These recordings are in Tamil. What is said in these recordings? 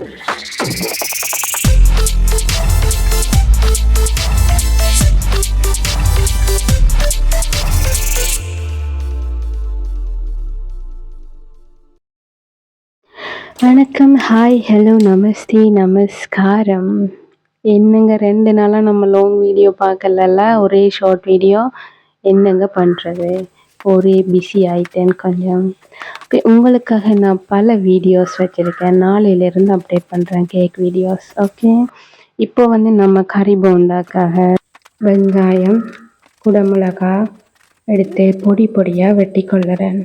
வணக்கம், ஹாய், ஹலோ, நமஸ்தே, நமஸ்காரம். என்னங்க 2 நாளா நம்ம லாங் வீடியோ பார்க்கலல்ல. ஒரே ஷார்ட் வீடியோ. என்னங்க பண்றது? ஒரே பிஸி ஆயிட்டேன் கொஞ்சம். ஓகே, உங்களுக்காக நான் பல வீடியோஸ் வச்சிருக்கேன். நாளையிலிருந்து அப்டேட் பண்றேன் கேக் வீடியோஸ். ஓகே. இப்போ வந்து நம்ம கறி போண்டாக்காக வெங்காயம், குடமிளகா எடுத்து பொடி பொடியா வெட்டி கொள்ளுறேன்.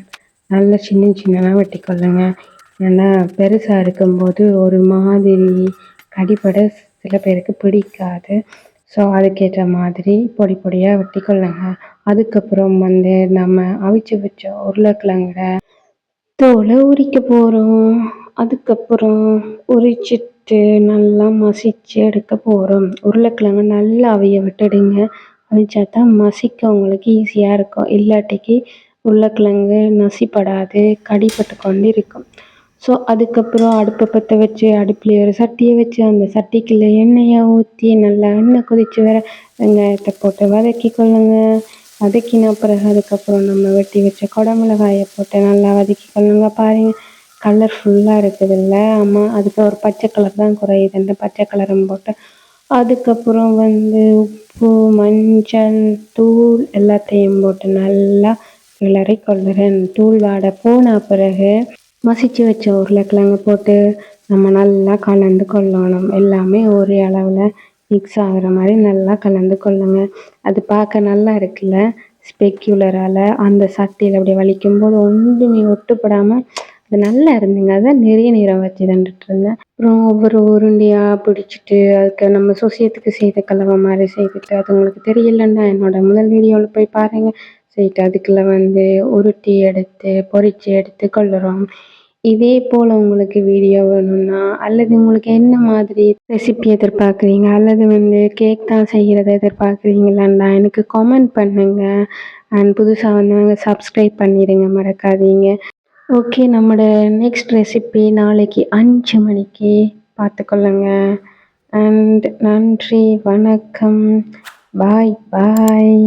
நல்லா சின்ன சின்னதாக வெட்டி கொள்ளுங்க. ஏன்னா பெருசாக இருக்கும்போது ஒரு மாதிரி கடிபட சில பேருக்கு பிடிக்காது. ஸோ அதுக்கேற்ற மாதிரி பொடி பொடியாக வெட்டி கொள்ளுங்க. அதுக்கப்புறம் வந்து நம்ம அவிச்சு வச்ச உருளைக்கிழங்குல தோலை உரிக்க போகிறோம். அதுக்கப்புறம் உரிச்சிட்டு நல்லா மசிச்சு எடுக்க போகிறோம். உருளைக்கிழங்கு நல்லா அவிய விட்டுடுங்க. அவிச்சா தான் மசிக்க உங்களுக்கு ஈஸியாக இருக்கும். இல்லாட்டிக்கு உருளைக்கிழங்கு நசிப்படாது, கடிப்பட்டு கொண்டு இருக்கும். ஸோ அதுக்கப்புறம் அடுப்பை பற்ற வச்சு அடுப்பில் ஒரு சட்டியை வச்சு அந்த சட்டிக்குள்ளே எண்ணெயை ஊற்றி நல்லா எண்ணெய் கொதித்து வர வெங்காயத்தை போட்டு வதக்கி கொள்ளுங்க. வதக்கின பிறகு அதுக்கப்புறம் நம்ம வெட்டி வச்ச குடமிளகாயை போட்டு நல்லா வதக்கி கொள்ளுங்க. பாருங்கள், கலர்ஃபுல்லாக இருக்குது இல்லை? ஆமாம், அதுக்கு ஒரு பச்சை கலர் தான் குறையுது. அந்த பச்சை கலரும் போட்டு அதுக்கப்புறம் வந்து உப்பு, மஞ்சள் தூள் எல்லாத்தையும் போட்டு நல்லா கிளறி கொள்ளுறேன். தூள் வாடை போன பிறகு மசிச்சு வச்ச உருளைக்கிழங்கு போட்டு நம்ம நல்லா கலந்து கொள்ளணும். எல்லாமே ஒரே அளவில் மிக்ஸ் ஆகிற மாதிரி நல்லா கலந்து கொள்ளுங்க. அது பார்க்க நல்லா இருக்குல்ல? ஸ்பெக்குலரால் அந்த சட்டியில் அப்படி வலிக்கும்போது ஒன்றுமே ஒட்டுப்படாமல் அது நல்லா இருந்துங்க. அதான் நிறைய நேரம் வச்சு தந்துட்டு இருந்தேன். அப்புறம் ஒவ்வொரு உருண்டையாக பிடிச்சிட்டு அதுக்கு நம்ம சொசியத்துக்கு செய்த கலவை மாதிரி செய்துட்டு, அது உங்களுக்கு தெரியலன்னா என்னோட முதல் வீடியோவில் போய் பாருங்கள். செய்யிட்டு அதுக்குள்ளே வந்து உருட்டி எடுத்து பொரித்து எடுத்து கொள்ளுறோம். இதே போல் உங்களுக்கு வீடியோ வேணும்னா அல்லது உங்களுக்கு என்ன மாதிரி ரெசிபி எதிர்பார்க்குறீங்க அல்லது வந்து கேக் தான் செய்கிறத எதிர்பார்க்குறீங்களான்னா எனக்கு கமெண்ட் பண்ணுங்கள். அண்ட் புதுசாக வந்தவங்க சப்ஸ்கிரைப் பண்ணிடுங்க, மறக்காதீங்க. ஓகே, நம்மளோட நெக்ஸ்ட் ரெசிபி நாளைக்கு 5 மணிக்கு பார்த்துக்கொள்ளுங்க. அண்ட் நன்றி, வணக்கம், பாய் பாய்.